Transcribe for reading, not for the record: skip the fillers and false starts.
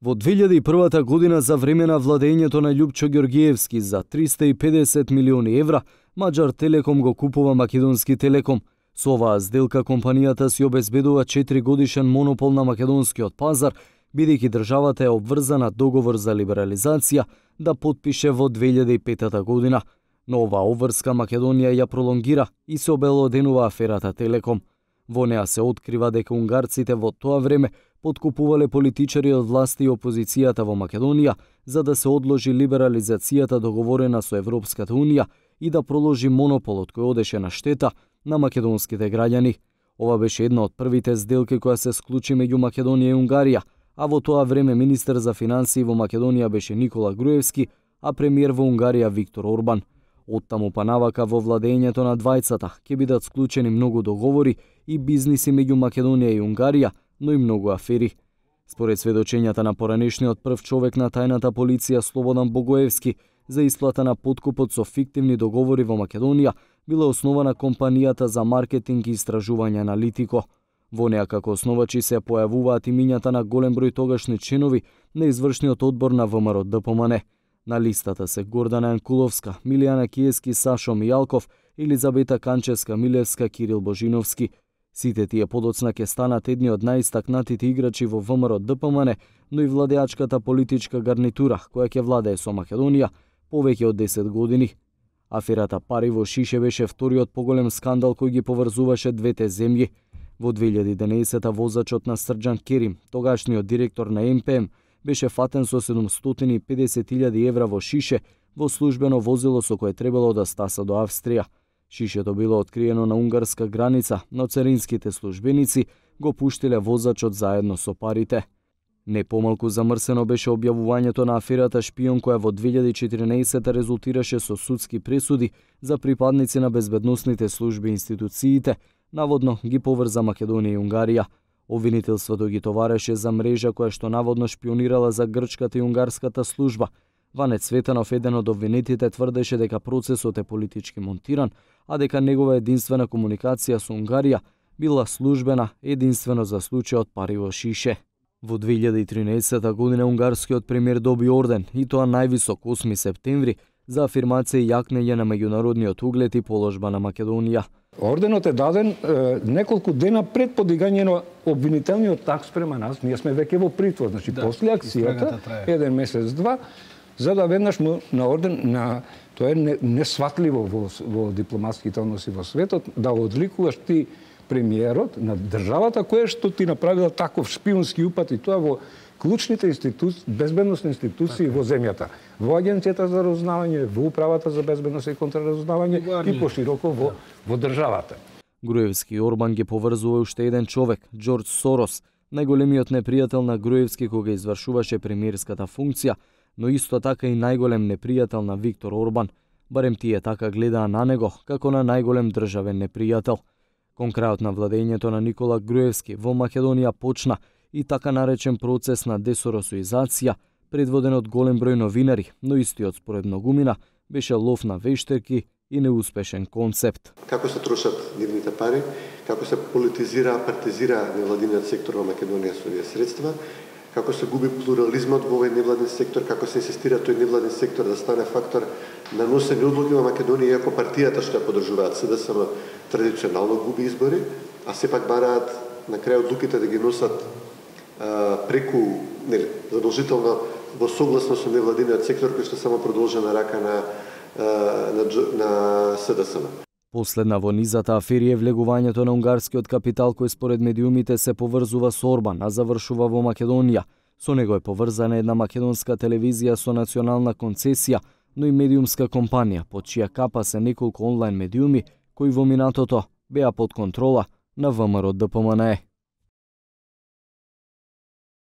Во 2001 година за време на владењето на Љупчо Ѓоргиевски за 350 милиони евра, Маđар Телеком го купува Македонски Телеком. Со оваа сделка компанијата си обезбедува 4 годишен монопол на македонскиот пазар, бидејќи државата е обврзана договор за либерализација да потпише во 2005 година. Но оваа обврска Македонија ја пролонгира и се обелоденува аферата Телеком. Во неа се открива дека унгарците во тоа време подкупувале политичари од власти и опозицијата во Македонија за да се одложи либерализацијата договорена со Европската Унија и да проложи монополот кој одеше на штета на македонските граѓани. Ова беше една од првите сделки која се склучи меѓу Македонија и Унгарија, а во тоа време министер за финансии во Македонија беше Никола Груевски, а премиер во Унгарија Виктор Орбан. Оттаму па навака во владењето на двајцата ќе бидат склучени многу договори и бизниси меѓу Македонија и Унгарија, но и многу афери. Според сведочењата на поранешниот прв човек на тајната полиција Слободан Богоевски, за исплата на подкупот со фиктивни договори во Македонија била основана компанијата за маркетинг и истражување Аналитико. Во неа како основачи се појавуваат имињата на голем број тогашни членови на извршниот одбор на ВМРО ДПМН. На листата се Гордана Јанкуловска, Милијана Киески, Сашо Мијалков, Елизабета Канчевска, Милевска, Кирил Божиновски. Сите тие подоцна ќе станат едни од најистакнатите играчи во ВМРО ДПМН, но и владеачката политичка гарнитура која ќе владее со Македонија повеќе од 10 години. Аферата пари во Шише беше вториот поголем скандал кој ги поврзуваше двете земји. Во 2011 возачот на Срџан Керим, тогашниот директор на МПМ, беше фатен со 750.000 евра во Шише во службено возило со кое требало да стаса до Австрија. Шишето било откриено на унгарска граница, но царинските службеници го пуштиле возачот заедно со парите. Не помалку замрсено беше објавувањето на аферата Шпион која во 2014 резултираше со судски пресуди за припадници на безбедносните служби и институциите, наводно ги поврза Македонија и Унгарија. Обвинителството ги товареше за мрежа која што наводно шпионирала за грчката и унгарската служба. Ване Цветанов, еден од обвинетите, тврдеше дека процесот е политички монтиран, а дека негова единствена комуникација со Унгарија била службена единствено за случајот пари во Шише. Во 2013 година унгарскиот премиер доби орден, и тоа највисок 8 септември, за афирмација и јакнење на меѓународниот углед и положба на Македонија. Орденот е даден неколку дена пред подигање на обвинителниот акт спрема нас. Ние сме веќе во притвор, значи после акцијата, еден месец, два, за да веднаш му на орден, тоа е несватливо во дипломатските односи во светот, да одликуваш ти премиерот на државата која што ти направила таков шпионски упат, и тоа во клучните институции, безбедносни институции во земјата, во Агенцијата за разузнавање, во Управата за безбедност и контраразузнавање и пошироко во државата. Груевски и Орбан ги поврзува уште еден човек, Џорџ Сорос, најголемиот непријател на Груевски кога извршуваше премиерската функција, но исто така и најголем непријател на Виктор Орбан, барем тие така гледаа на него како на најголем државен непријател. Кон крајот на владењето на Никола Груевски во Македонија почна и така наречен процес на десоросоизација, предводен од голем број новинари, но истиот според многумина беше лов на вештерки и неуспешен концепт. Како се трошат нивните пари, како се политизира, партизира невладиниот сектор во Македонија со овие средства, како се губи плурализмот во овој невладин сектор, како се инсистира тој невладин сектор да стане фактор на носење одлуки во Македонија, иако партијата што ја поддржуваат СДСМ традиционално губи избори, а сепак бараат на крај одлуките да ги носат преку, задолжително во согласно со невладиниот сектор кој што само продолжена рака на СДСМ. Последна во низата афери е влегувањето на унгарскиот капитал кој според медиумите се поврзува со Орбан, а завршува во Македонија. Со него е поврзана една македонска телевизија со национална концесија, но и медиумска компанија, под чија капа се неколку онлайн медиуми кои во минатото беа под контрола на ВМРО ДПМН.